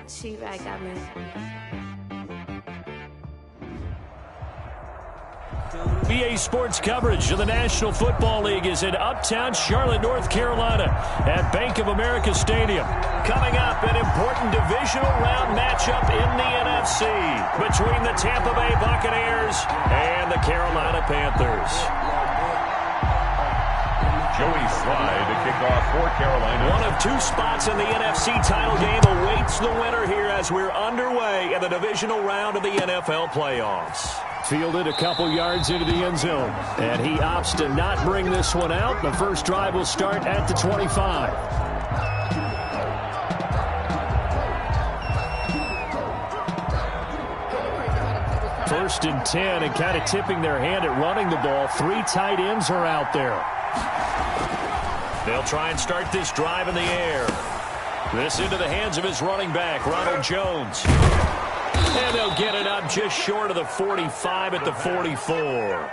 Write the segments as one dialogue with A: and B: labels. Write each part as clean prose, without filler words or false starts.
A: She-Bag got me.
B: EA Sports coverage of the National Football League is in uptown Charlotte, North Carolina at Bank of America Stadium. Coming up, an important divisional round matchup in the NFC between the Tampa Bay Buccaneers and the Carolina Panthers.
C: Joey Slye to kick off for Carolina.
B: One of two spots in the NFC title game awaits the winner here as we're underway in the divisional round of the NFL playoffs. Fielded a couple yards into the end zone, and he opts to not bring this one out. The first drive will start at the 25. First and 10, and kind of tipping their hand at running the ball. Three tight ends are out there. They'll try and start this drive in the air. This into the hands of his running back, Ronald Jones. And they'll get it up just short of the 45 at the 44.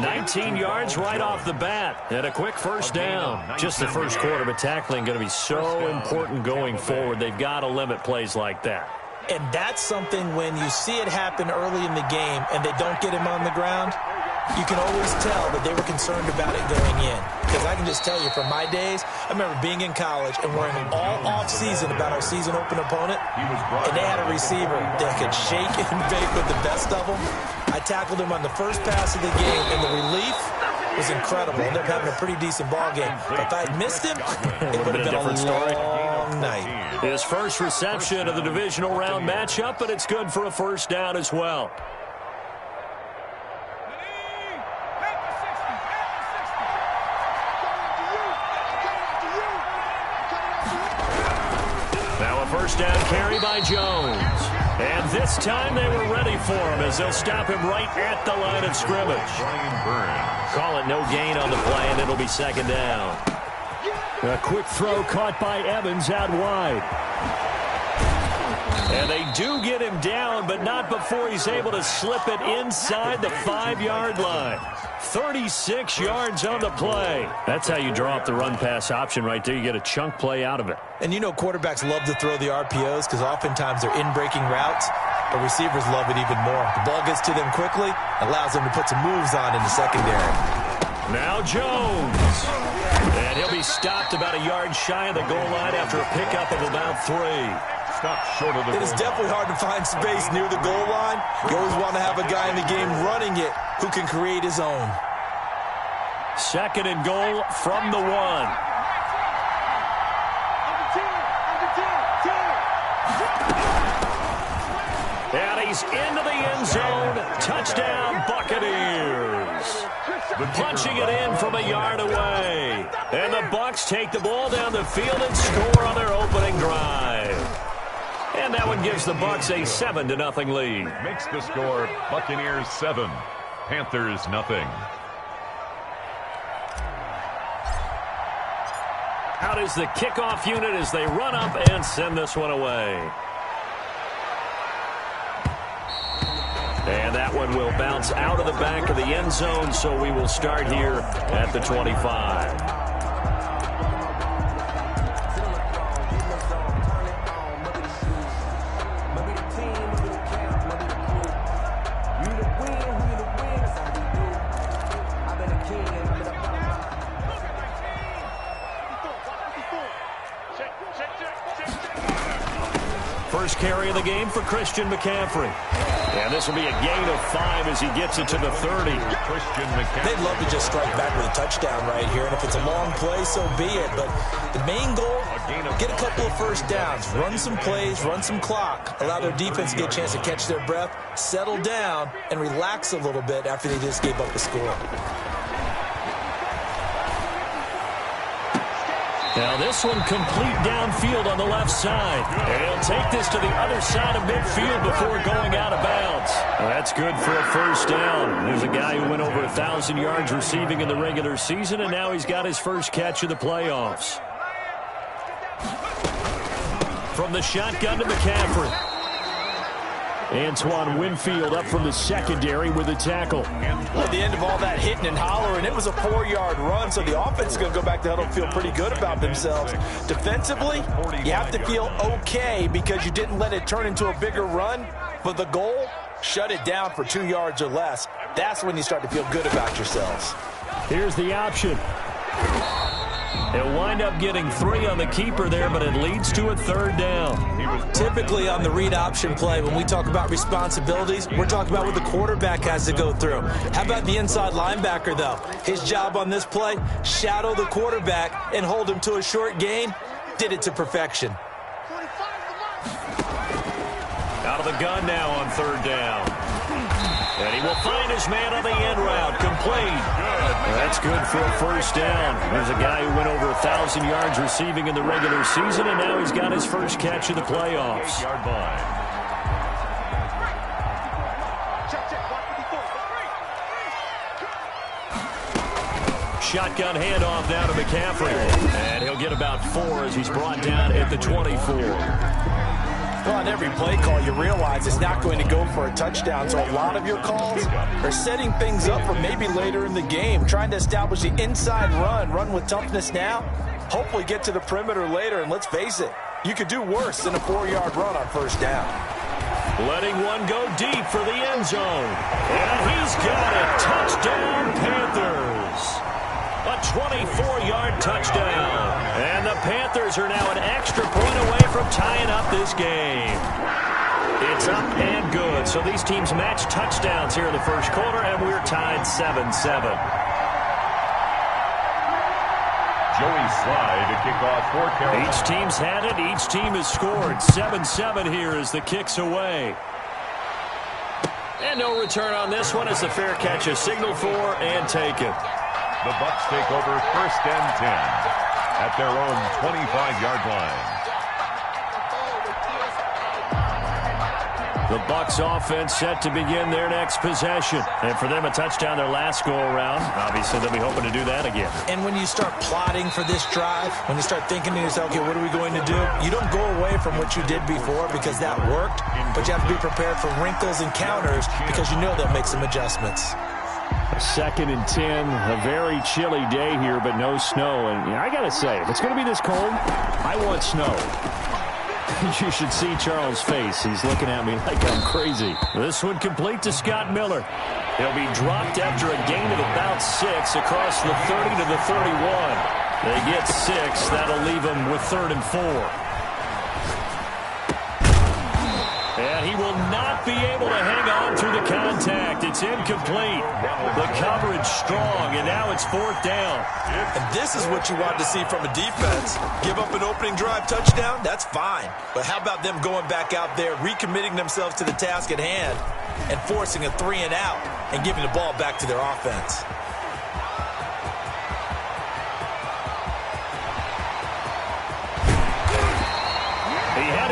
B: 19 yards right off the bat, and a quick first down. Just the first quarter, but tackling going to be so important going forward. They've got to limit plays like that.
D: And that's something when you see it happen early in the game and they don't get him on the ground, you can always tell that they were concerned about it going in. Because I can just tell you, from my days, I remember being in college and worrying all off-season about our season-open opponent, and they had a receiver that could shake and bake with the best of them. I tackled him on the first pass of the game, and the relief was incredible. Ended up having a pretty decent ball game. But if I had missed him, it would have been a long night.
B: His first reception of the divisional round matchup, but it's good for a first down as well. First down carry by Jones. And this time they were ready for him as they'll stop him right at the line of scrimmage. Call it no gain on the play, and it'll be second down. A quick throw caught by Evans out wide. And they do get him down, but not before he's able to slip it inside the 5-yard line. 36 yards on the play. That's how you draw up the run-pass option right there. You get a chunk play out of it.
D: And you know quarterbacks love to throw the RPOs because oftentimes they're in-breaking routes, but receivers love it even more. The ball gets to them quickly, allows them to put some moves on in the secondary.
B: Now Jones. And he'll be stopped about a yard shy of the goal line after a pickup of about 3.
C: Short of the
D: it is definitely hard to find space near the goal line. You always want to have a guy in the game running it who can create his own.
B: Second and goal from the 1. And he's into the end zone. Touchdown, Buccaneers. Punching it in from a yard away. And the Bucs take the ball down the field and score on their opening drive. And that one gives the Bucs a 7-0 lead.
C: Makes the score Buccaneers 7, Panthers 0.
B: Out is the kickoff unit as they run up and send this one away. And that one will bounce out of the back of the end zone, so we will start here at the 25. First carry of the game for Christian McCaffrey. And this will be a gain of 5 as he gets it to the 30.
C: Christian McCaffrey.
D: They'd love to just strike back with a touchdown right here. And if it's a long play, so be it. But the main goal, get a couple of first downs. Run some plays, run some clock. Allow their defense to get a chance to catch their breath, settle down, and relax a little bit after they just gave up the score.
B: Now this one complete downfield on the left side. And he'll take this to the other side of midfield before going out of bounds. Well, that's good for a first down. There's a guy who went over 1,000 yards receiving in the regular season, and now he's got his first catch of the playoffs. From the shotgun to McCaffrey. Antoine Winfield up from the secondary with a tackle.
D: At the end of all that hitting and hollering, it was a 4-yard run, so the offense is going to go back to huddle and feel pretty good about themselves. Defensively, you have to feel okay because you didn't let it turn into a bigger run, but the goal, shut it down for 2 yards or less. That's when you start to feel good about yourselves.
B: Here's the option. They'll wind up getting 3 on the keeper there, but it leads to a 3rd down.
D: Typically on the read option play, when we talk about responsibilities, we're talking about what the quarterback has to go through. How about the inside linebacker, though? His job on this play, shadow the quarterback and hold him to a short gain. Did it to perfection.
B: Out of the gun now on 3rd down. And he will find his man on the end route. Complete. That's good for a 1st down. There's a guy who went over 1,000 yards receiving in the regular season, and now he's got his first catch of the playoffs.
C: 8-yard line.
B: Shotgun handoff now to McCaffrey. And he'll get about 4 as he's brought down at the 24.
D: Well, on every play call, you realize it's not going to go for a touchdown, so a lot of your calls are setting things up for maybe later in the game, trying to establish the inside run with toughness now, hopefully get to the perimeter later, and let's face it, you could do worse than a 4-yard run on 1st down.
B: Letting one go deep for the end zone. And he's got it. Touchdown, Panthers. A 24-yard touchdown. And the Panthers are now an extra point away from tying up this game. It's up and good. So these teams match touchdowns here in the first quarter, and we're tied 7-7.
C: Joey Slye to kick off for Carolina.
B: Each team's had it. Each team has scored. 7-7 here as the kick's away. And no return on this one as the fair catch is signaled for and taken.
C: The Bucs take over 1st and 10 at their own 25-yard line.
B: The Bucs offense set to begin their next possession. And for them, a touchdown their last go-around. Obviously, they'll be hoping to do that again.
D: And when you start plotting for this drive, when you start thinking to yourself, okay, what are we going to do? You don't go away from what you did before because that worked, but you have to be prepared for wrinkles and counters because you know they'll make some adjustments.
B: 2nd and 10, a very chilly day here, but no snow. And I got to say, if it's going to be this cold, I want snow. You should see Charles' face. He's looking at me like I'm crazy. This one complete to Scott Miller. He'll be dropped after a gain of about 6 across the 30 to the 31. They get 6. That'll leave them with 3rd and 4. And he will not be able to hang on through the contact. It's incomplete. The coverage strong, and now it's 4th down.
D: And this is what you want to see from a defense. Give up an opening drive touchdown, that's fine. But how about them going back out there, recommitting themselves to the task at hand, and forcing a 3-and-out and giving the ball back to their offense?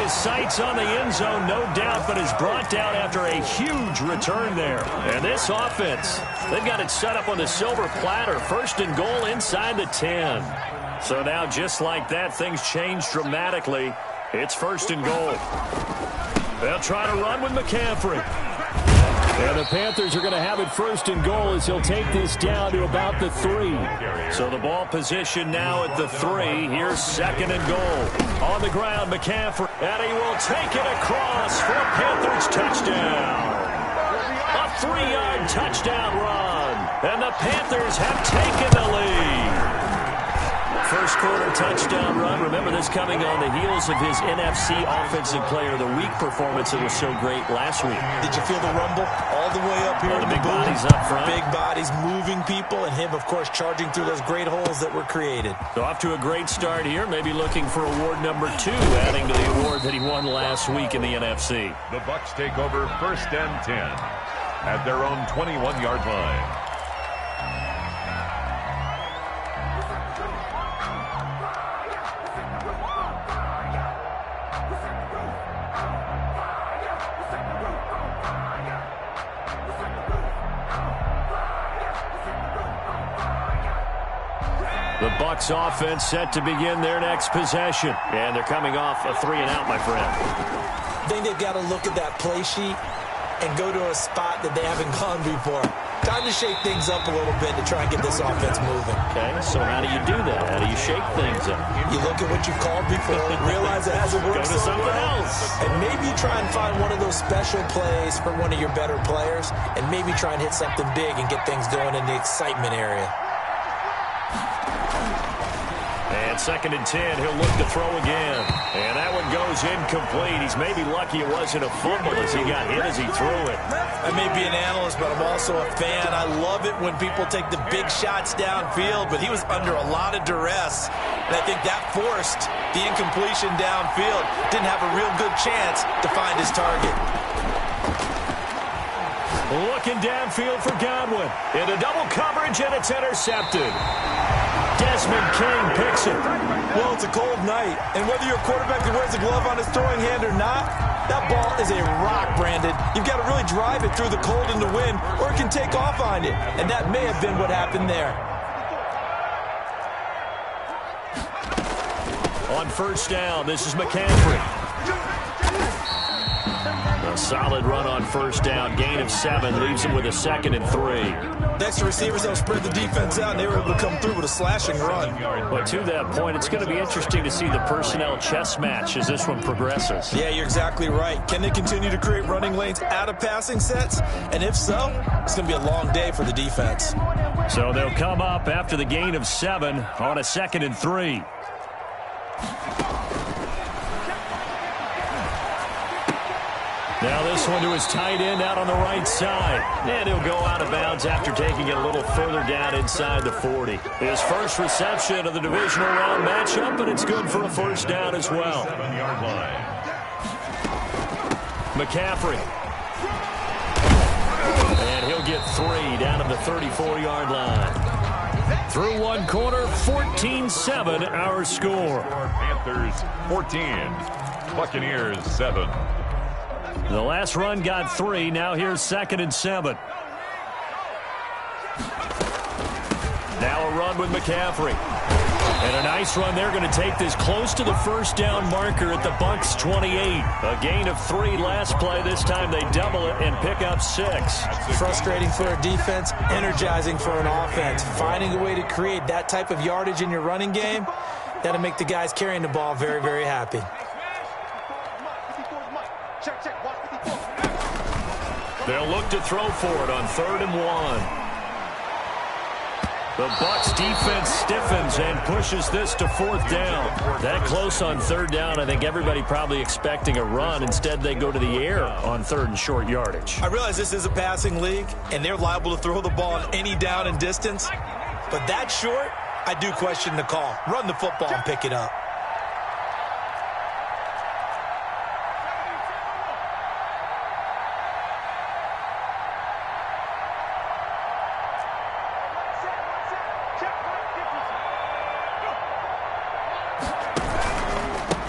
B: His sights on the end zone, no doubt, but is brought down after a huge return there. And this offense, they've got it set up on the silver platter. 1st and goal inside the 10. So now, just like that, things change dramatically. It's 1st and goal. They'll try to run with McCaffrey. And the Panthers are going to have it 1st and goal as he'll take this down to about the 3. So the ball position now at the 3. Here's 2nd and goal. On the ground, McCaffrey. And he will take it across for a Panthers touchdown. A 3-yard touchdown run. And the Panthers have taken the lead. First quarter touchdown run. Remember this coming on the heels of his NFC Offensive Player of the Week performance that was so great last week.
D: Did you feel the rumble all the way up here?
B: The big bodies up front.
D: Big bodies moving people, and him, of course, charging through those great holes that were created.
B: So off to a great start here. Maybe looking for award number 2, adding to the award that he won last week in the NFC.
C: The Bucs take over 1st and 10 at their own 21-yard line.
B: The Bucs offense set to begin their next possession. And they're coming off a 3-and-out, my friend.
D: think they've got to look at that play sheet and go to a spot that they haven't gone before. Time to shake things up a little bit to try and get this offense moving.
B: Okay, so how do you do that? How do you shake things up?
D: You look at what you've called before, realize it hasn't worked
B: Go to
D: so
B: something
D: well,
B: else.
D: and maybe try and find one of those special plays for one of your better players, and maybe try and hit something big and get things going in the excitement area.
B: And 2nd and 10, he'll look to throw again. And that one goes incomplete. He's maybe lucky it wasn't a fumble as he got hit as he threw it.
D: I may be an analyst, but I'm also a fan. I love it when people take the big shots downfield, but he was under a lot of duress, and I think that forced the incompletion downfield. Didn't have a real good chance to find his target.
B: Looking downfield for Godwin. Into double coverage, and it's intercepted. Desmond King picks it.
D: Well, it's a cold night, and whether you're a quarterback that wears a glove on his throwing hand or not, that ball is a rock, Brandon. You've got to really drive it through the cold and the wind, or it can take off on you, and that may have been what happened there.
B: On 1st down, this is McCaffrey. A solid run on 1st down. Gain of 7 leaves him with a 2nd and 3.
D: The extra receivers don't spread the defense out, and they were able to come through with a slashing run.
B: But to that point, it's going to be interesting to see the personnel chess match as this one progresses.
D: Yeah, you're exactly right. Can they continue to create running lanes out of passing sets? And if so, it's going to be a long day for the defense.
B: So they'll come up after the gain of 7 on a 2nd and 3. Now this one to his tight end out on the right side. And he'll go out of bounds after taking it a little further down inside the 40. His first reception of the divisional round matchup, and it's good for a 1st down as well.
C: 7-yard line.
B: McCaffrey. And he'll get 3 down at the 34-yard line. Through one quarter, 14-7 our score.
C: Panthers 14. Buccaneers 7.
B: The last run got 3. Now here's 2nd and 7. Now a run with McCaffrey. And a nice run. They're going to take this close to the 1st down marker at the Bucs 28. A gain of 3 last play. This time they double it and pick up 6.
D: Frustrating for a defense, energizing for an offense. Finding a way to create that type of yardage in your running game, that'll make the guys carrying the ball very, very happy.
B: They'll look to throw for it on 3rd and 1. The Bucs defense stiffens and pushes this to 4th down. That close on 3rd down, I think everybody probably expecting a run. Instead, they go to the air on 3rd and short yardage.
D: I realize this is a passing league, and they're liable to throw the ball on any down and distance. But that short, I do question the call. Run the football and pick it up.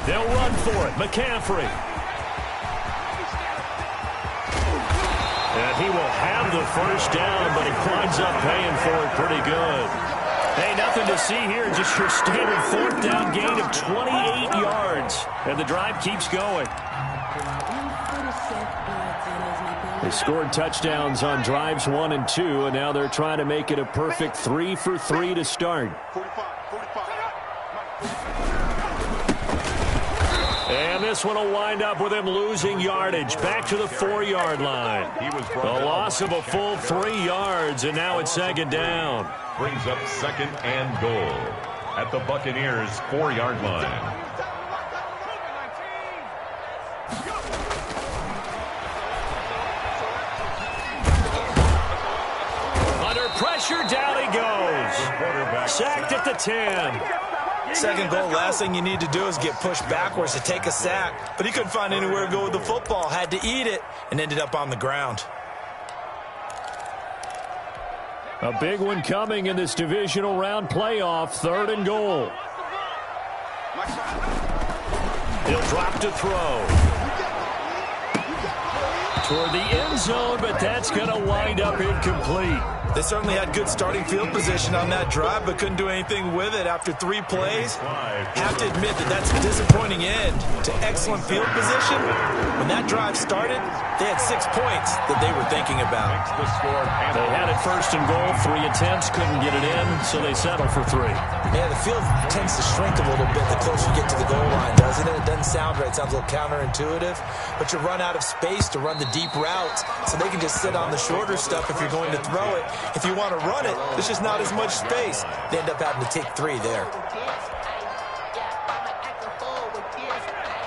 B: They'll run for it. McCaffrey. And he will have the 1st down, but he winds up paying for it pretty good. Hey, nothing to see here. Just your standard 4th down gain of 28 yards. And the drive keeps going. They scored touchdowns on drives 1 and 2, and now they're trying to make it a perfect 3 for 3 to start. And this one will wind up with him losing yardage back to the 4-yard line. The loss of a full 3 yards, and now it's 2nd down.
C: Brings up 2nd and goal at the Buccaneers 4-yard line.
B: Under pressure, down he goes. Sacked at the 10.
D: 2nd goal, last thing you need to do is get pushed backwards to take a sack. But he couldn't find anywhere to go with the football. Had to eat it and ended up on the ground.
B: A big one coming in this divisional round playoff. 3rd and goal. He'll drop to throw. Toward the end zone, but that's going to wind up incomplete.
D: They certainly had good starting field position on that drive, but couldn't do anything with it after 3 plays. Have to admit that that's a disappointing end to excellent field position, When that drive started, they had 6 points that they were thinking about.
B: They had it first and goal, 3 attempts, couldn't get it in, so they settle for 3.
D: Yeah, the field tends to shrink a little bit the closer you get to the goal line, doesn't it? It doesn't sound right. It sounds a little counterintuitive. But you run out of space to run the deep routes, so they can just sit on the shorter stuff if you're going to throw it. If you want to run it, there's just not as much space. They end up having to take 3 there.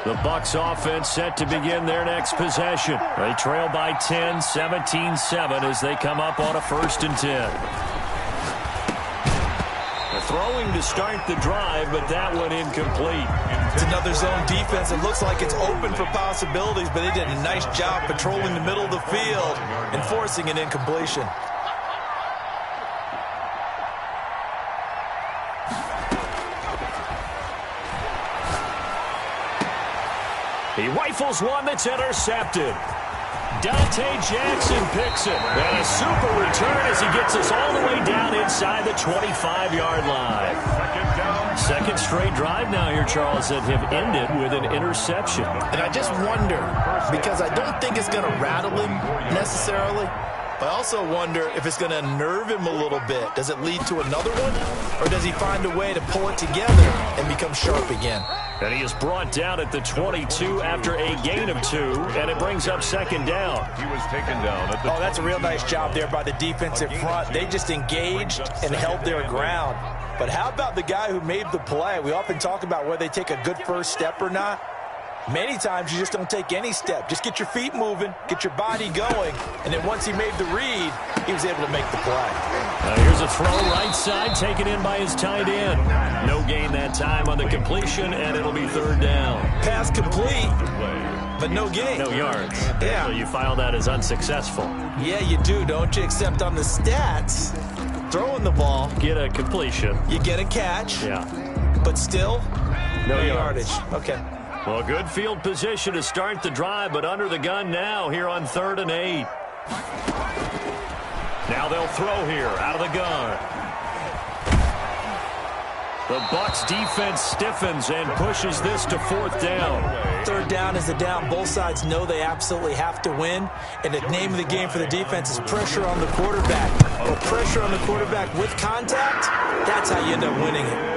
B: The Bucs offense set to begin their next possession. They trail by 10, 17-7 as they come up on a 1st and 10. They're throwing to start the drive, but that one incomplete.
D: It's another zone defense. It looks like it's open for possibilities, but they did a nice job patrolling the middle of the field and forcing an incompletion.
B: He rifles one that's intercepted. Dante Jackson picks it. And a super return as he gets us all the way down inside the 25-yard line. Second straight drive now here, Charles, that have ended with an interception.
D: And I just wonder, because I don't think it's going to rattle him necessarily, but I also wonder if it's going to unnerve him a little bit. Does it lead to another one? Or does he find a way to pull it together and become sharp again?
B: And he is brought down at the 22 after a gain of 2, and it brings up 2nd down.
C: He was taken down at the
D: Oh, that's a real nice job there by the defensive front. They just engaged and held their ground. But how about the guy who made the play? We often talk about whether they take a good first step or not. Many times you just don't take any step. Just get your feet moving, get your body going, and then once he made the read, he was able to make the play.
B: Here's a throw right side, taken in by his tight end. No gain that time on the completion, and it'll be 3rd down.
D: Pass complete, but no gain.
B: No yards.
D: Yeah.
B: So you file that as unsuccessful.
D: Yeah, you do, don't you? Except on the stats, throwing the ball,
B: Get a completion.
D: you get a catch,
B: Yeah.
D: but still,
B: No
D: yardage. Okay.
B: Well, good field position to start the drive, but under the gun now here on 3rd and 8. Now they'll throw here out of the gun. The Bucs defense stiffens and pushes this to 4th down.
D: 3rd down is the down. Both sides know they absolutely have to win. And the name of the game for the defense is pressure on the quarterback. Or pressure on the quarterback with contact, that's how you end up winning it.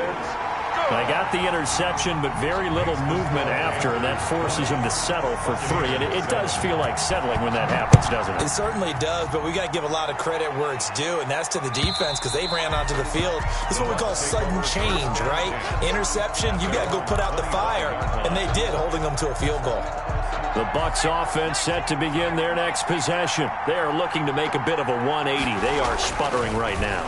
B: They got the interception, but very little movement after, and that forces him to settle for 3. And it does feel like settling when that happens, doesn't it?
D: It certainly does, but we got to give a lot of credit where it's due, and that's to the defense because they ran onto the field. This is what we call sudden change, right? Interception, you got to go put out the fire, and they did, holding them to a field goal.
B: The Bucs offense set to begin their next possession. They are looking to make a bit of a 180. They are sputtering right now.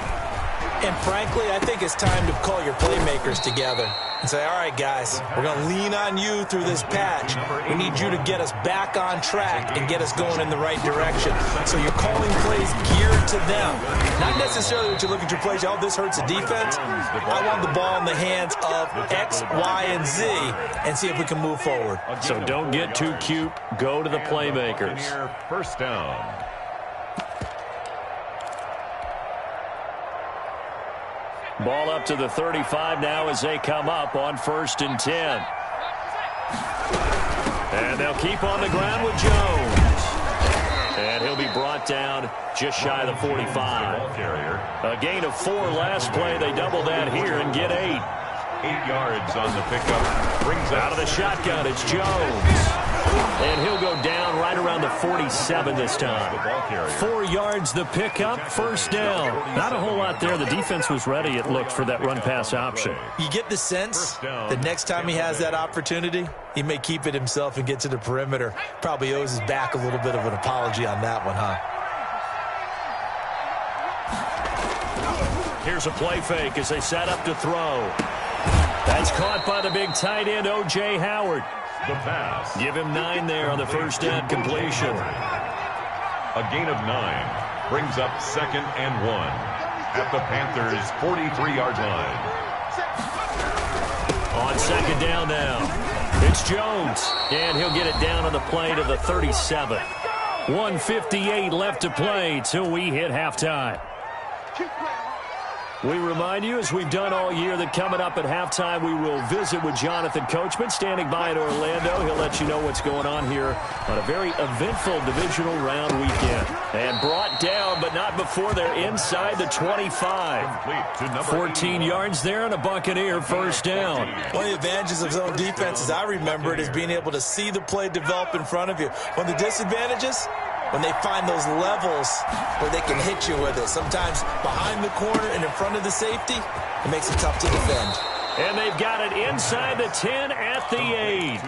D: And frankly, I think it's time to call your playmakers together and say, all right, guys, we're going to lean on you through this patch. We need you to get us back on track and get us going in the right direction. So you're calling plays geared to them. Not necessarily what you look at your plays, oh, this hurts the defense. I want the ball in the hands of X, Y, and Z and see if we can move forward.
B: So don't get too cute. Go to the playmakers.
C: 1st down.
B: Ball up to the 35 now as they come up on 1st and 10. And they'll keep on the ground with Jones. And he'll be brought down just shy of the 45. A gain of 4 last play. They double that here and get 8.
C: 8 yards on the pickup. Brings
B: out of the shotgun. It's Jones. And he'll go down right around the 47 this time. 4 yards the pickup, 1st down. Not a whole lot there. The defense was ready, it looked, for that run-pass option.
D: You get the sense that next time he has that opportunity, he may keep it himself and get to the perimeter. Probably owes his back a little bit of an apology on that one, huh?
B: Here's a play fake as they set up to throw. That's caught by the big tight end, O.J. Howard.
C: the pass.
B: Give him 9 there on the first down completion.
C: A gain of 9 brings up 2nd and 1 at the Panthers' 43-yard line.
B: On 2nd down now, it's Jones, and he'll get it down on the play to the 37. 1:58 left to play till we hit halftime. We remind you, as we've done all year, that coming up at halftime, we will visit with Jonathan Coachman, standing by in Orlando. He'll let you know what's going on here on a very eventful divisional round weekend. And brought down, but not before they're inside the 25. 14 yards there and a Buccaneer first down.
D: One of the advantages of zone defense, as I remember it, is being able to see the play develop in front of you. One of the disadvantages, when they find those levels where they can hit you with it. Sometimes behind the corner and in front of the safety, it makes it tough to defend.
B: And they've got it inside the 10 at the 8.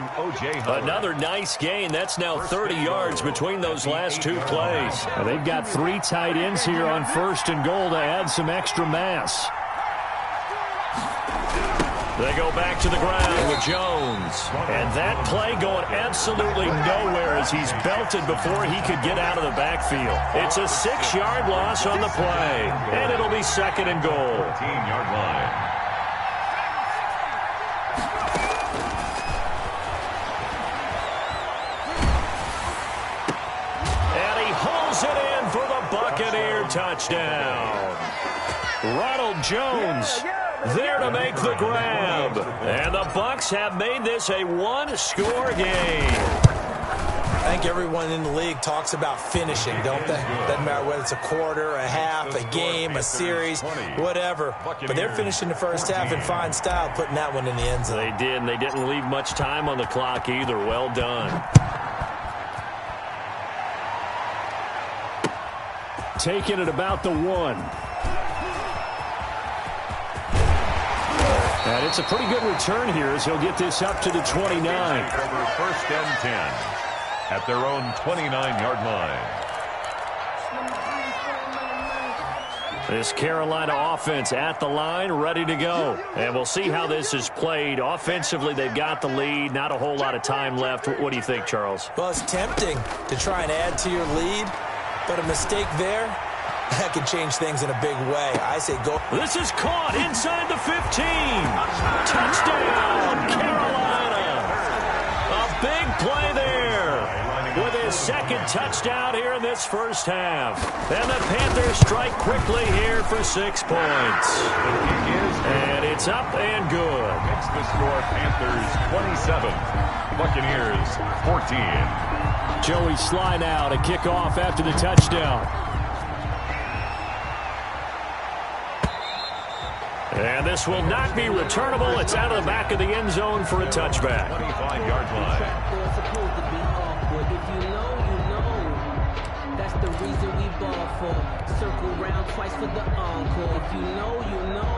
B: Another nice gain. That's now 30 yards between those last two plays. Well, they've got 3 tight ends here on first and goal to add some extra mass. They go back to the ground with Jones. And that play going absolutely nowhere as he's belted before he could get out of the backfield. It's a 6-yard loss on the play. And it'll be second and goal.
C: 14-yard line.
B: And he holds it in for the Buccaneer touchdown. Ronald Jones there to make the grab. And the Bucs have made this a 1-score game.
D: I think everyone in the league talks about finishing, don't they? Doesn't matter whether it's a quarter, a half, a game, a series, whatever. But they're finishing the first half in fine style, putting that one in the end zone.
B: They did, and they didn't leave much time on the clock either. Well done. Taking it about the 1. And it's a pretty good return here as he'll get this up to the 29.
C: Over first and 10 at their own 29-yard line.
B: This Carolina offense at the line, ready to go. And we'll see how this is played. Offensively, they've got the lead. Not a whole lot of time left. What do you think, Charles?
D: Well, it's tempting to try and add to your lead, but a mistake there, that could change things in a big way. I say go.
B: This is caught inside the 15. Touchdown, Carolina. A big play there with his second touchdown here in this first half. And the Panthers strike quickly here for 6 points. And it's up and good.
C: Makes the score Panthers 27, Buccaneers 14.
B: Joey Sly now to kick off after the touchdown. And this will not be returnable. It's out of the back of the end zone for a touchback.
C: 25-yard line.
A: If you know, you know. That's the reason we ball for. Circle round twice for the encore. If you know, you know.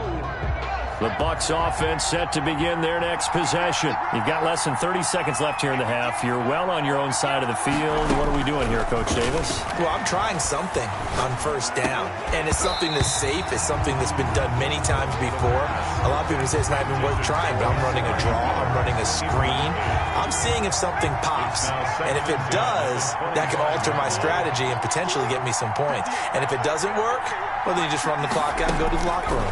B: The Bucs offense set to begin their next possession. You've got less than 30 seconds left here in the half. You're well on your own side of the field. What are we doing here, Coach Davis?
D: Well, I'm trying something on first down, and it's something that's safe. It's something that's been done many times before. A lot of people say it's not even worth trying, but I'm running a draw. I'm running a screen. I'm seeing if something pops, and if it does, that can alter my strategy and potentially get me some points. And if it doesn't work, well, then you just run the clock out and go to the locker room.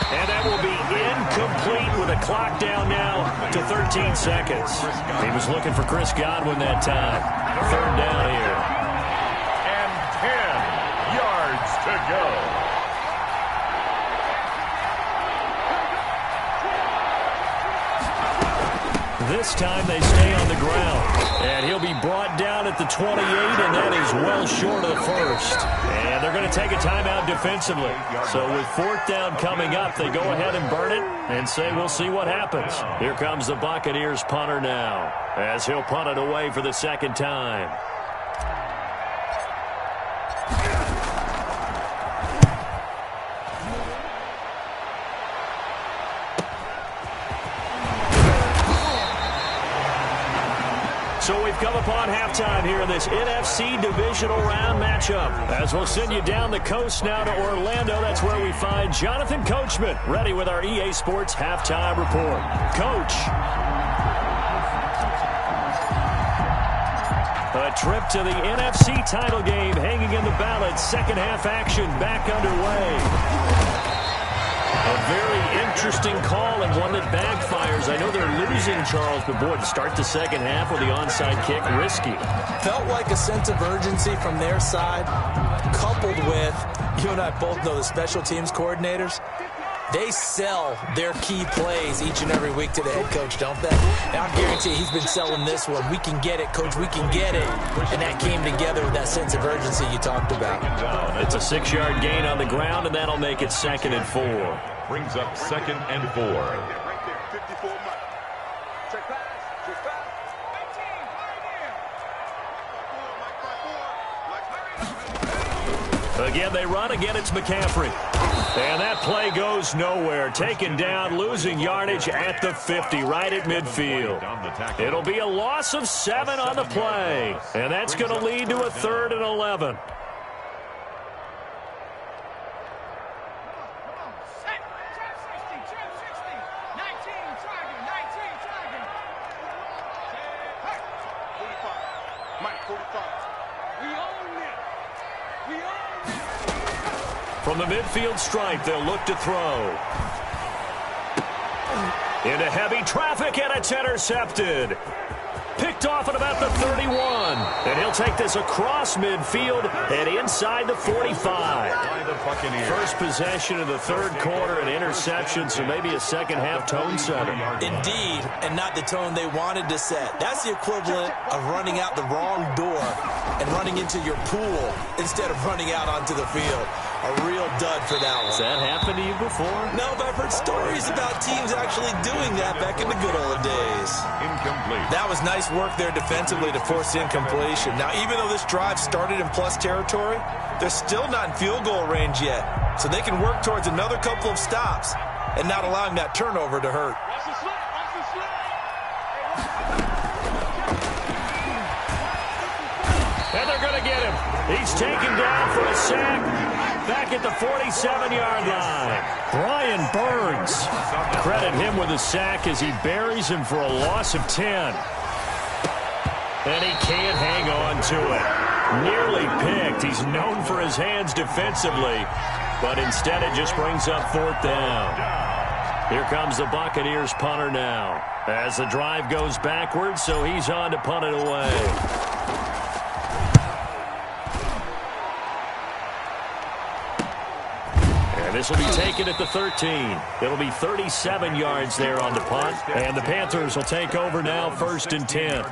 B: And that will be incomplete with a clock down now to 13 seconds. He was looking for Chris Godwin that time. Third down here.
C: And 10 yards to go.
B: This time they stay on the ground. And he'll be brought down at the 28, and that is well short of the first. And they're going to take a timeout defensively. So with fourth down coming up, they go ahead and burn it and say we'll see what happens. Here comes the Buccaneers punter now as he'll punt it away for the second time. So we've come upon halftime here in this NFC divisional round matchup. As we'll send you down the coast now to Orlando, that's where we find Jonathan Coachman, ready with our EA Sports halftime report. Coach. A trip to the NFC title game hanging in the balance. Second half action back underway. A very interesting call and one that backfires. I know they're losing, Charles, but boy, to start the second half with the onside kick, risky.
D: Felt like a sense of urgency from their side, coupled with, you and I both know the special teams coordinators, they sell their key plays each and every week to the head coach, don't they? And I guarantee he's been selling this one. We can get it, coach, we can get it. And that came together with that sense of urgency you talked about.
B: It's a 6-yard gain on the ground, and that'll make it 2nd and 4.
C: Brings up 2nd and 4.
B: Again, they run. Again, it's McCaffrey. And that play goes nowhere. Taken down, losing yardage at the 50, right at midfield. It'll be a loss of 7 on the play. And that's going to lead to a 3rd and 11. From the midfield stripe, they'll look to throw. Into heavy traffic, and it's intercepted. Picked off at about the 31. And he'll take this across midfield and inside the 45. First possession of the 3rd quarter, an interception, so maybe a second-half tone setter.
D: Indeed, and not the tone they wanted to set. That's the equivalent of running out the wrong door and running into your pool instead of running out onto the field. A real dud for that one.
B: Has that happened to you before?
D: No, but I've heard stories about teams actually doing that back in the good old days.
C: Incomplete.
D: That was nice work there defensively to force incompletion. Now, even though this drive started in plus territory, they're still not in field goal range yet. So they can work towards another couple of stops and not allowing that turnover to hurt.
B: And they're going to get him. He's taken down for a sack. Back at the 47-yard line. Brian Burns. Credit him with a sack as he buries him for a loss of 10. And he can't hang on to it. Nearly picked. He's known for his hands defensively, but instead it just brings up 4th down. Here comes the Buccaneers punter now. As the drive goes backwards, so he's on to punt it away. This will be taken at the 13. It'll be 37 yards there on the punt. And the Panthers will take over now, 1st and 10.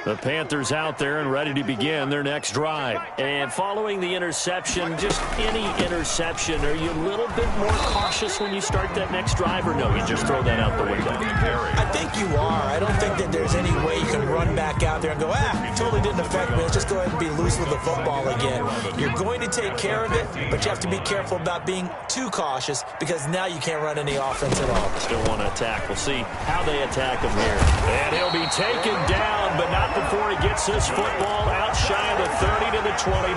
B: The Panthers out there and ready to begin their next drive. And following the interception, just any interception, are you a little bit more cautious when you start that next drive, or no, you just throw that out the window?
D: I think you are. I don't think that there's any way you can run back out there and go, totally didn't affect me. Let's just go ahead and be loose with the football again. You're going to take care of it, but you have to be careful about being too cautious because now you can't run any offense at all.
B: Still want to attack. We'll see how they attack him here. And he'll be taken down, but not before he gets this football out shy of the 30 to the 29.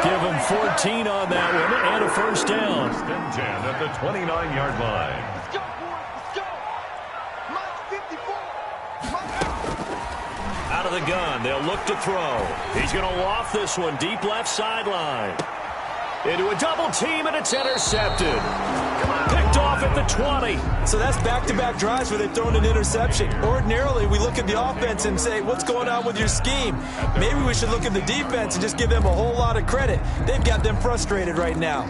B: Give him 14 on that one and a 1st down.
C: 10 at the 29-yard line.
B: Out of the gun, they'll look to throw. He's going to loft this one deep left sideline. Into a double team, and it's intercepted. Picked off at the 20.
D: So that's back-to-back drives where they've thrown an interception. Ordinarily, we look at the offense and say, what's going on with your scheme? Maybe we should look at the defense and just give them a whole lot of credit. They've got them frustrated right now.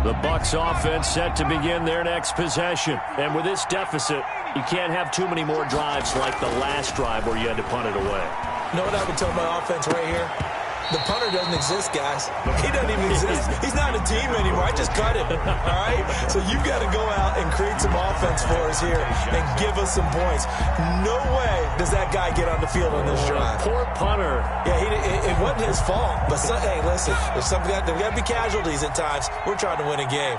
B: The Bucs offense set to begin their next possession. And with this deficit, you can't have too many more drives like the last drive where you had to punt it away.
D: You know what I would tell my offense right here? The punter doesn't exist, guys. He doesn't even exist. He's not a team anymore. I just cut him, all right? So you've got to go out and create some offense for us here and give us some points. No way does that guy get on the field on this drive.
B: Poor punter.
D: Yeah, it wasn't his fault. But, hey, listen, there's got to be casualties at times. We're trying to win a game.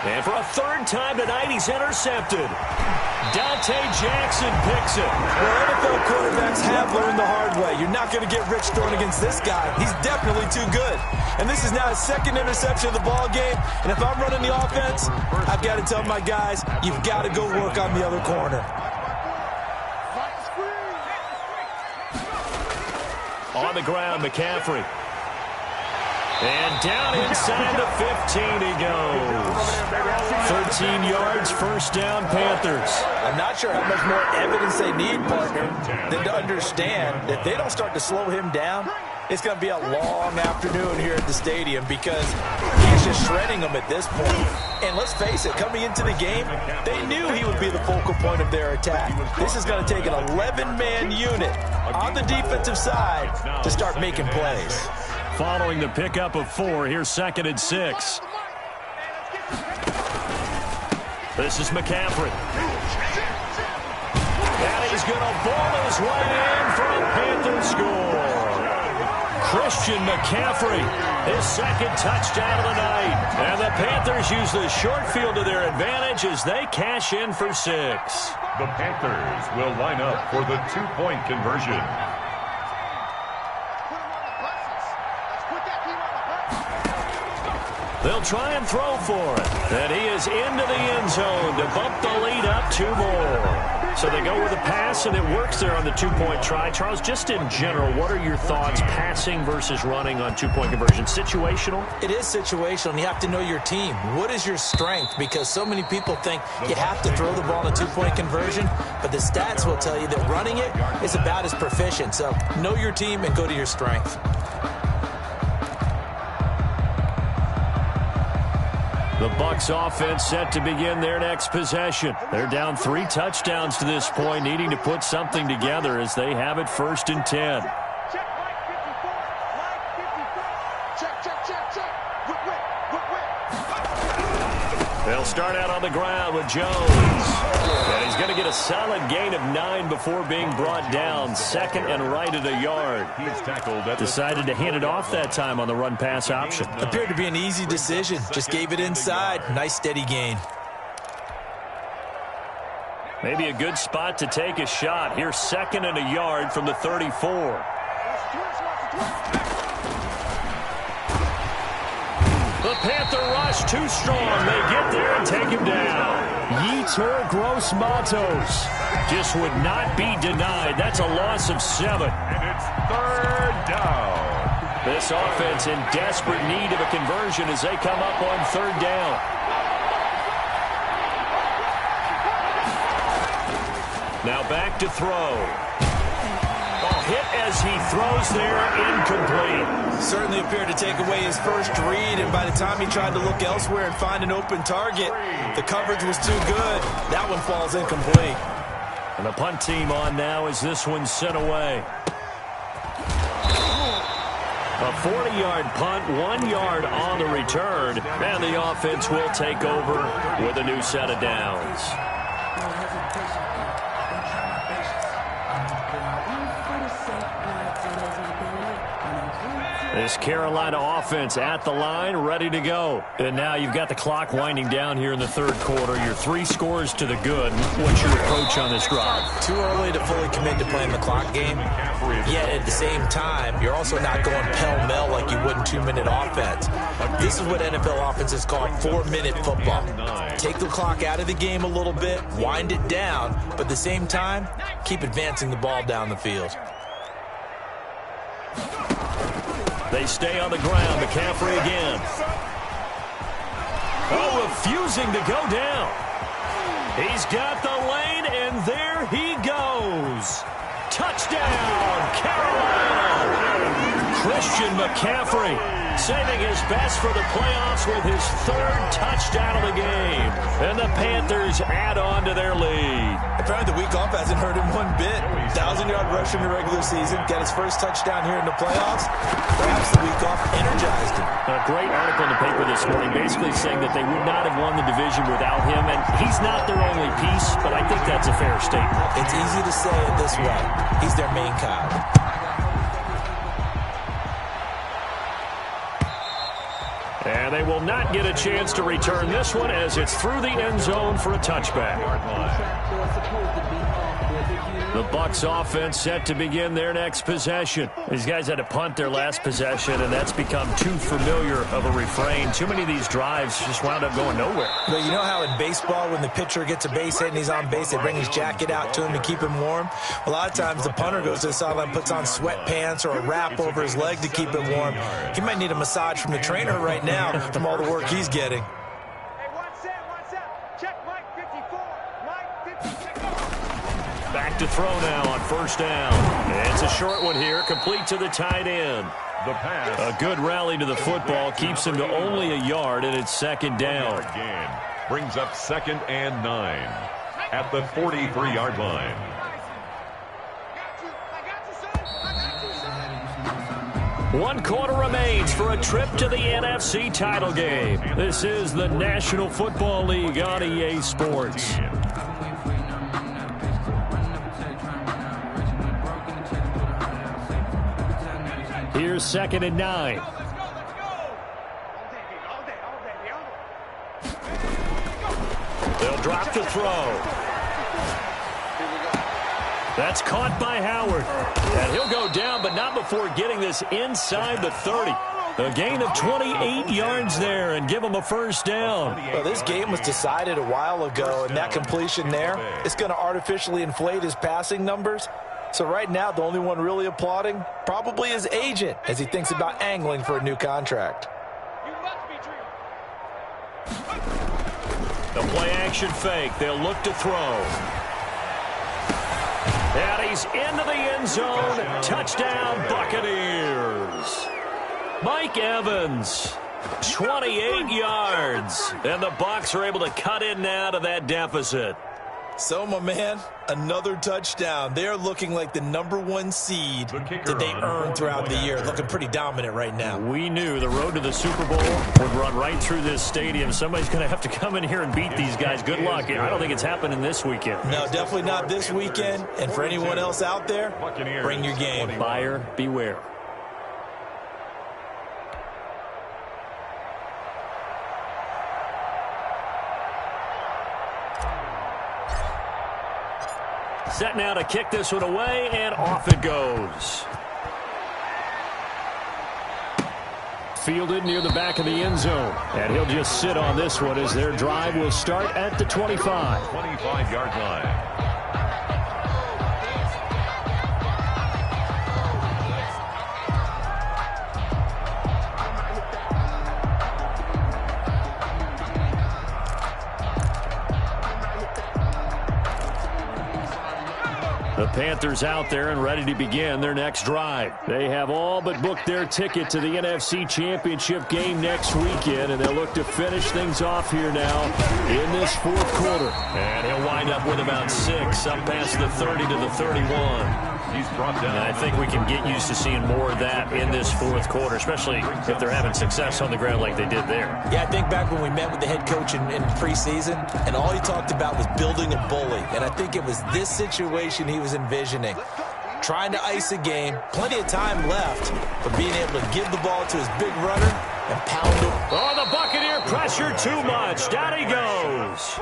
B: And for a third time tonight, he's intercepted. Dante Jackson picks it.
D: Well, NFL quarterbacks have learned the hard way. You're not going to get rich throwing against this guy. He's definitely too good. And this is now his second interception of the ball game. And if I'm running the offense, I've got to tell my guys, you've got to go work on the other corner.
B: On the ground, McCaffrey. And down inside the 15 he goes. 13 yards, first down, Panthers.
D: I'm not sure how much more evidence they need, partner, than to understand that they don't start to slow him down. It's going to be a long afternoon here at the stadium because he's just shredding them at this point. And let's face it, coming into the game, they knew he would be the focal point of their attack. This is going to take an 11-man unit on the defensive side to start making plays.
B: Following the pickup of 4, here's 2nd and 6. This is McCaffrey. And he's going to ball his way in for a Panther score. Christian McCaffrey, his 2nd touchdown of the night. And the Panthers use the short field to their advantage as they cash in for 6.
C: The Panthers will line up for the 2-point conversion.
B: They'll try and throw for it. And he is into the end zone to bump the lead up 2 more. So they go with a pass, and it works there on the 2-point try. Charles, just in general, what are your thoughts passing versus running on 2-point conversion? Situational?
D: It is situational, and you have to know your team. What is your strength? Because so many people think you have to throw the ball in a 2-point conversion, but the stats will tell you that running it is about as proficient. So know your team and go to your strength.
B: The Bucs offense set to begin their next possession. They're down 3 touchdowns to this point, needing to put something together as they have it 1st and 10. They'll start out on the ground with Jones. And he's going to get a solid gain of 9 before being brought down. 2nd and right at a yard.
C: He's tackled at
B: Decided to hand it off that time on the run-pass option.
D: Appeared to be an easy decision. Just gave it inside. Nice steady gain.
B: Maybe a good spot to take a shot. Here's 2nd and a yard from the 34. The Panther rush too strong. They get there and take him down. Yetur Gross-Matos just would not be denied. That's a loss of 7.
C: And it's 3rd down.
B: This offense in desperate need of a conversion as they come up on 3rd down. Now back to throw. Hit as he throws there, incomplete.
D: Certainly appeared to take away his first read, and by the time he tried to look elsewhere and find an open target, the coverage was too good. That one falls incomplete.
B: And the punt team on now as this one's sent away. A 40-yard punt, 1 yard on the return, and the offense will take over with a new set of downs. This Carolina offense at the line, ready to go. And now you've got the clock winding down here in the 3rd quarter. Your 3 scores to the good. What's your approach on this drive?
D: Too early to fully commit to playing the clock game. Yet at the same time, you're also not going pell-mell like you would in 2-minute offense. This is what NFL offenses call 4-minute football. Take the clock out of the game a little bit, wind it down, but at the same time, keep advancing the ball down the field.
B: They stay on the ground. McCaffrey again. Oh, refusing to go down. He's got the lane, and there he goes. Touchdown, Carolina. Christian McCaffrey saving his best for the playoffs with his 3rd touchdown of the game. And the Panthers add on to their lead.
D: Apparently the week off hasn't hurt him one bit. 1,000-yard rush in the regular season. Got his first touchdown here in the playoffs. Perhaps the week off energized him.
B: A great article in the paper this morning basically saying that they would not have won the division without him. And he's not their only piece, but I think that's a fair statement.
D: It's easy to say it this way. He's their main cog.
B: And And they will not get a chance to return this one as it's through the end zone for a touchback. The Bucs offense set to begin their next possession. These guys had to punt their last possession, and that's become too familiar of a refrain. Too many of these drives just wound up going nowhere.
D: Well, you know how in baseball when the pitcher gets a base hit and he's on base, they bring his jacket out to him to keep him warm? A lot of times the punter goes to the sideline, puts on sweatpants or a wrap over his leg to keep him warm. He might need a massage from the trainer right now from all the work he's getting.
B: Back to throw now on first down. It's a short one here, complete to the tight end.
C: The pass.
B: A good rally to the football keeps him to only a yard, and it's second down.
C: Again, brings up 2nd and 9 at the 43-yard line.
B: One quarter remains for a trip to the NFC title game. This is the National Football League on EA Sports. Here's 2nd and 9. They'll drop the throw. That's caught by Howard. And he'll go down, but not before getting this inside the 30. A gain of 28 yards there and give him a first down.
D: Well, this game was decided a while ago, and that completion there is going to artificially inflate his passing numbers. So right now, the only one really applauding probably his agent as he thinks about angling for a new contract.
B: The play-action fake. They'll look to throw. And he's into the end zone. Touchdown, Buccaneers. Mike Evans, 28 yards. And the Bucs are able to cut in now to that deficit.
D: So, my man, another touchdown. They're looking like the #1 seed that they earned throughout the year. Looking pretty dominant right now.
B: We knew the road to the Super Bowl would run right through this stadium. Somebody's going to have to come in here and beat these guys. Good luck. I don't think it's happening this weekend.
D: No, definitely not this weekend. And for anyone else out there, bring your game.
B: Buyer beware. Set now to kick this one away, and off it goes. Fielded near the back of the end zone. And he'll just sit on this one as their drive will start at the 25.
C: 25-yard line.
B: The Panthers out there and ready to begin their next drive. They have all but booked their ticket to the NFC Championship game next weekend, and they'll look to finish things off here now in this fourth quarter. And he'll wind up with about 6 up past the 30 to the 31.
C: He's brought down.
B: And I think we can get used to seeing more of that in this fourth quarter, especially if they're having success on the ground like they did there.
D: Yeah, I think back when we met with the head coach in preseason, and all he talked about was building a bully. And I think it was this situation he was envisioning. Trying to ice a game, plenty of time left, but being able to give the ball to his big runner and pound him.
B: Oh, the Buccaneer pressure too much. Down he goes.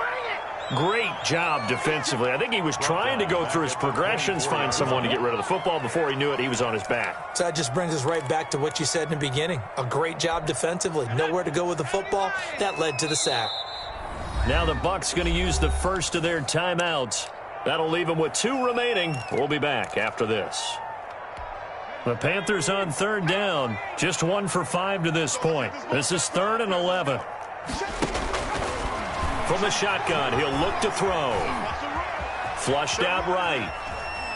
B: Great job defensively. I think he was trying to go through his progressions, find someone to get rid of the football. Before he knew it, he was on his back.
D: So that just brings us right back to what you said in the beginning. A great job defensively. Nowhere to go with the football. That led to the sack.
B: Now the Bucs going to use the first of their timeouts. That'll leave them with 2 remaining. We'll be back after this. The Panthers on third down. Just 1 for 5 to this point. This is 3rd and 11. From the shotgun, he'll look to throw. Flushed out right.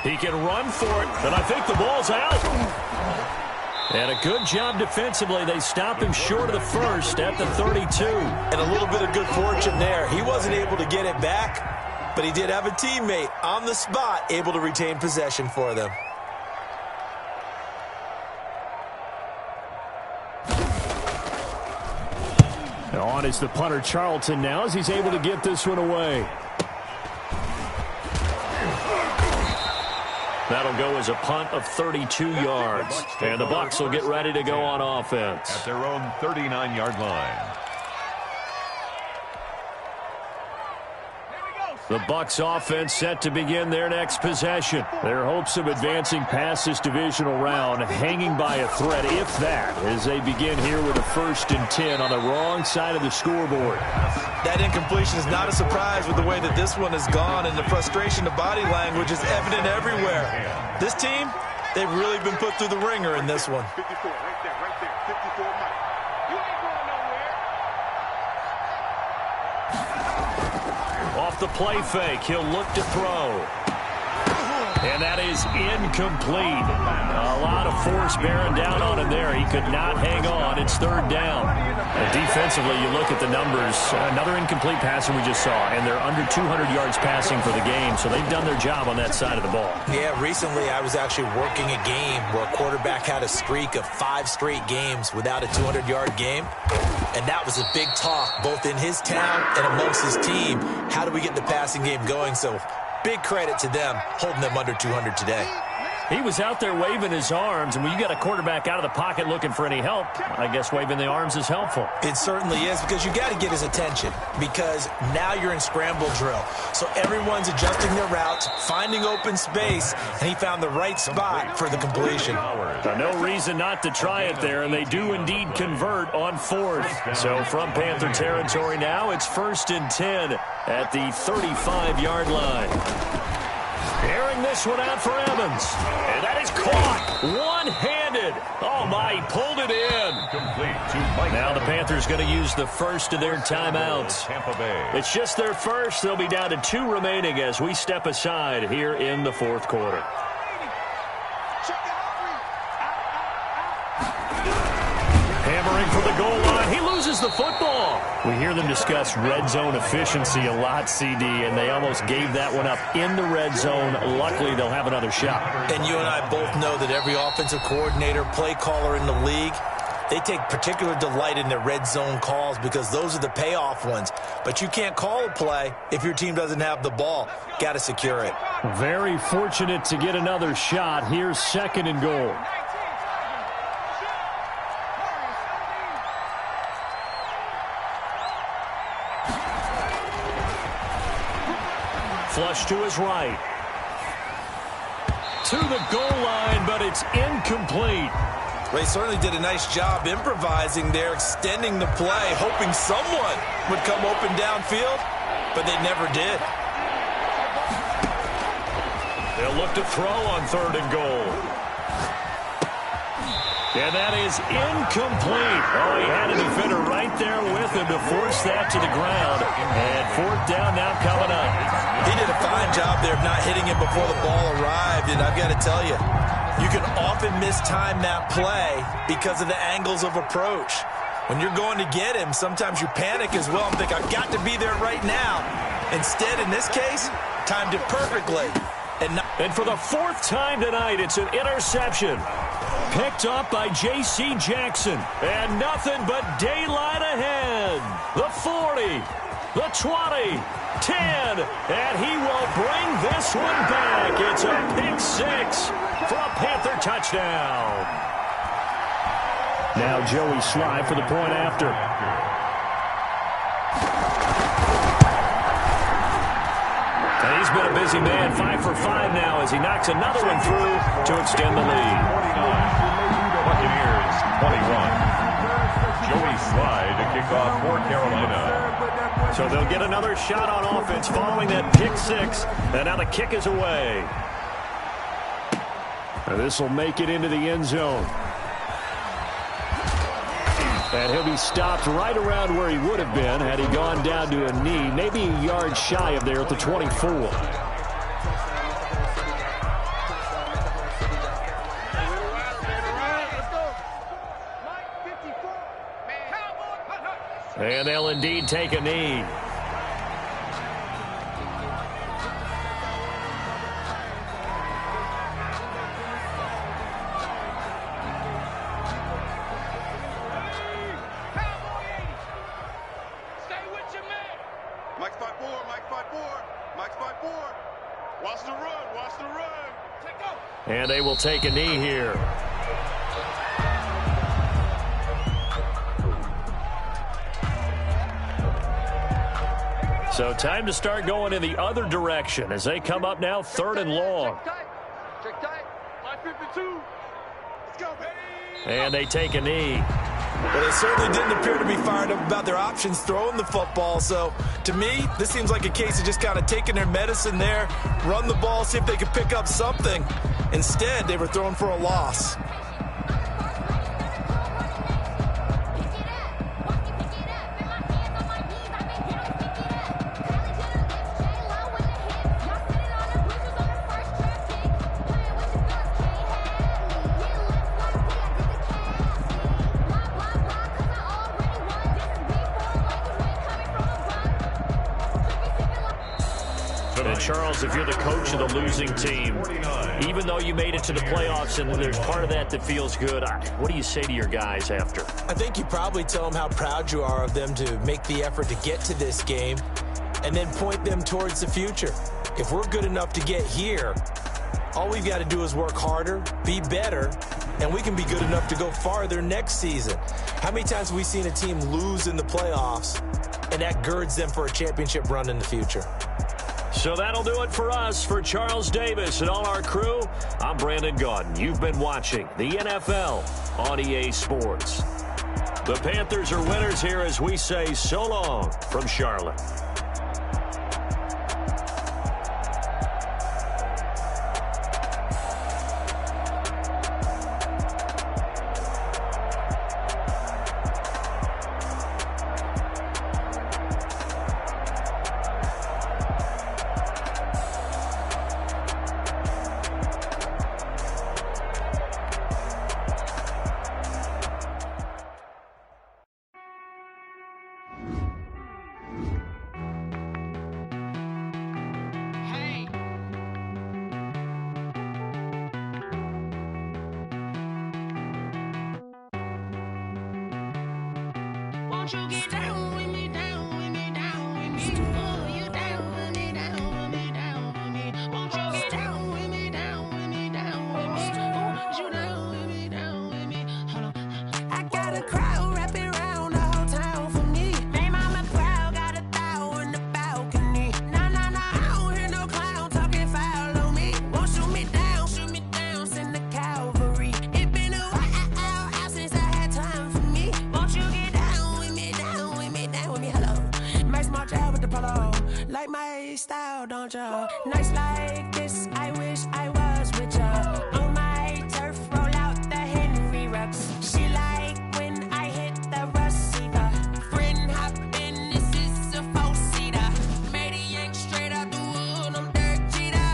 B: He can run for it, and I think the ball's out. And a good job defensively. They stop him short of the first at the 32.
D: And a little bit of good fortune there. He wasn't able to get it back, but he did have a teammate on the spot able to retain possession for them.
B: On is the punter, Charlton, now as he's able to get this one away. That'll go as a punt of 32 yards. And the Bucs will get ready to go on offense.
C: At their own 39-yard line.
B: The Bucs offense set to begin their next possession. Their hopes of advancing past this divisional round hanging by a thread, if that, as they begin here with a 1st and 10 on the wrong side of the scoreboard.
D: That incompletion is not a surprise with the way that this one has gone, and the frustration of body language is evident everywhere. This team, they've really been put through the ringer in this one.
E: 54, right there, 54, Mike. You ain't going nowhere.
B: Off the play fake, he'll look to throw. And that is incomplete. A lot of force bearing down on him there. He could not hang on. It's 3rd down. And defensively, you look at the numbers. Another incomplete passer we just saw, and they're under 200 yards passing for the game, so they've done their job on that side of the ball.
D: Yeah, recently I was actually working a game where a quarterback had a streak of 5 straight games without a 200-yard game, and that was a big talk both in his town and amongst his team. How do we get the passing game going? So big credit to them holding them under 200 today.
B: He was out there waving his arms, and when you got a quarterback out of the pocket looking for any help, I guess waving the arms is helpful.
D: It certainly is, because you got to get his attention, because now you're in scramble drill. So everyone's adjusting their routes, finding open space, and he found the right spot for the completion.
B: No reason not to try it there, and they do indeed convert on 4th. So from Panther territory now, it's 1st and 10 at the 35-yard line. Airing this one out for Evans. And that is caught one-handed. Oh, my, he pulled it in. Now the Panthers going to use the first of their timeouts. It's just their first. They'll be down to 2 remaining as we step aside here in the 4th quarter. Hammering for the goal line. He loses the football. We hear them discuss red zone efficiency a lot, CD, and they almost gave that one up in the red zone. Luckily, they'll have another shot.
D: And you and I both know that every offensive coordinator, play caller in the league, they take particular delight in their red zone calls because those are the payoff ones. But you can't call a play if your team doesn't have the ball. Got to secure it.
B: Very fortunate to get another shot. Here's 2nd and goal. Flush to his right. To the goal line, but it's incomplete.
D: They certainly did a nice job improvising there, extending the play, hoping someone would come open downfield, but they never did.
B: They'll look to throw on 3rd and goal. And that is incomplete. Oh, he had a defender right there with him to force that to the ground. And 4th down now coming up.
D: He did a fine job there of not hitting him before the ball arrived. And I've got to tell you, you can often mistime that play because of the angles of approach. When you're going to get him, sometimes you panic as well and think, I've got to be there right now. Instead, in this case, timed it perfectly.
B: And for the 4th time tonight, it's an interception. Picked up by J.C. Jackson. And nothing but daylight ahead. The 40, the 20, 10. And he will bring this one back. It's a pick 6 for a Panther touchdown. Now Joey Sly for the point after. And he's been a busy man, 5 for 5 now as he knocks another one through to extend the lead.
C: 49. Buccaneers 21. Joey Sly to kick off for Carolina.
B: So they'll get another shot on offense following that pick 6. And now the kick is away. And this will make it into the end zone. And he'll be stopped right around where he would have been had he gone down to a knee, maybe a yard shy of there at the 24. And they'll indeed take a knee.
E: Mike's 5-4. Watch the run. Take off.
B: And they will take a knee here. So time to start going in the other direction as they come up now 3rd and long.
E: Check tight. Line 52. Let's go, baby.
B: And they take a knee.
D: Well, they certainly didn't appear to be fired up about their options throwing the football. So, to me, this seems like a case of just kind of taking their medicine there, run the ball, see if they could pick up something. Instead, they were throwing for a loss.
B: Charles, if you're the coach of the losing team, even though you made it to the playoffs and there's part of that that feels good, what do you say to your guys after?
D: I think you probably tell them how proud you are of them to make the effort to get to this game and then point them towards the future. If we're good enough to get here, all we've got to do is work harder, be better, and we can be good enough to go farther next season. How many times have we seen a team lose in the playoffs, and that girds them for a championship run in the future?
B: So that'll do it for us. For Charles Davis and all our crew, I'm Brandon Gaudin. You've been watching the NFL on EA Sports. The Panthers are winners here as we say so long from Charlotte.
F: Won't you get down with me, down with me, down with me? Oh, you down with me, down with me, down with me. Won't you get down with me, down with me, down with me? Oh, you down with me, down with me? Hold on. I got a crowd wrapping around the whole town for me. They mama crowd got 1,000 in the balcony. Nah, nah, nah, I don't hear no clown talking foul on me. Won't shoot me down, send the cavalry. It been a while since I had time for me. Won't you get down with me, down with me, down with me? Hello. Nice smart job with the polo. Like my style, don't ya? Nice like this, I wish I was with ya. On my turf, roll out the Henry Rux. She like when I hit the receiver. Friend hop in, this is a four-seater. Made a yank straight out the wood, I'm Derek Jeter.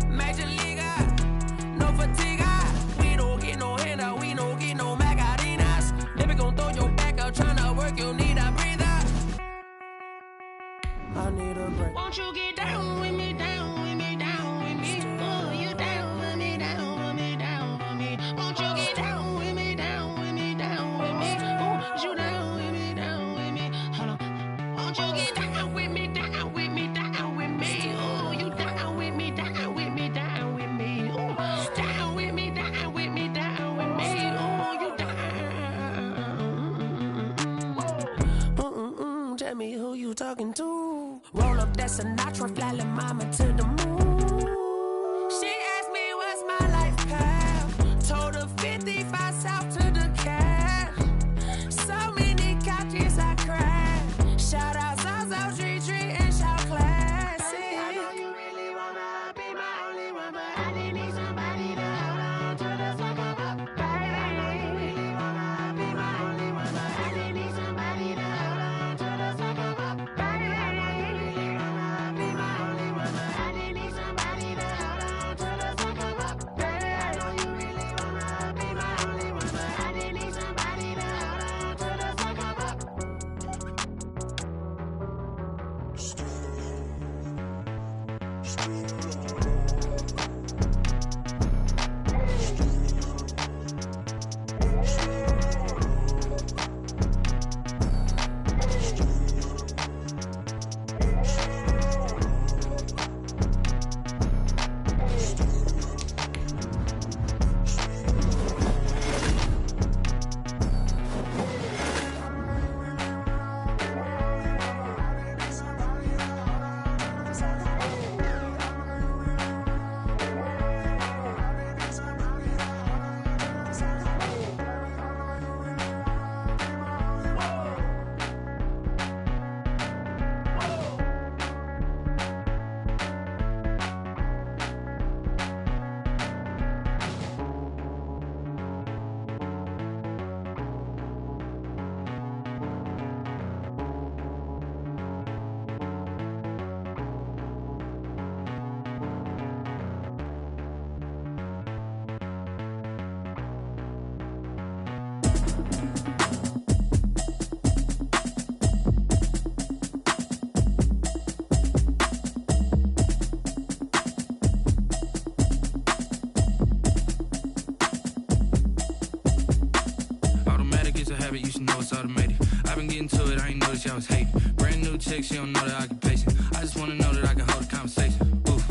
F: Major leaguer, no fatigue. We don't get no handout, we don't get no Macarinas. Never gon' throw your back out, tryna work, you need a breather. I need a break. Won't you get down with me, down with me, down with me? Oh, you down with me, down with me, down with me. Won't you get down with me, down with me, down with me? Oh, you down with me, down with me? Hold on. Won't you get down with me, down with me, down with me? Oh, you down with me, down with me, down with me? Oh, down with me, down with me, down with me? Oh, you down. Tell me who you talking to. Roll up that Sinatra, fly la mama to the moon. She asked me what's my life path. Told her 55 south to the cash. So many couches I crashed. Shout out Zaza, Street Tree, and shout classic. I know you really wanna be my only one, but I didn't need somebody to hold on to the sucker up, baby. I know you really wanna be my only one, but I didn't need somebody to hold on to the sucker up, baby. I know you really wanna be my only one, but I didn't need
G: habit, you should know it's automated. I've been getting to it, I ain't noticed y'all was hating. Brand new chick, she don't know that I can pace it. I just wanna know that I can hold a conversation. Oof,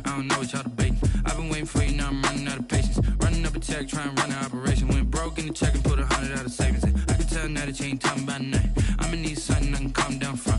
G: I don't know what y'all debating. I've been waiting for you, now I'm running out of patience. Running up a check, trying to run an operation. Went broke in the check and put 100 out of savings. I can tell now that you ain't talking about nothing. I'ma need something I can calm down from.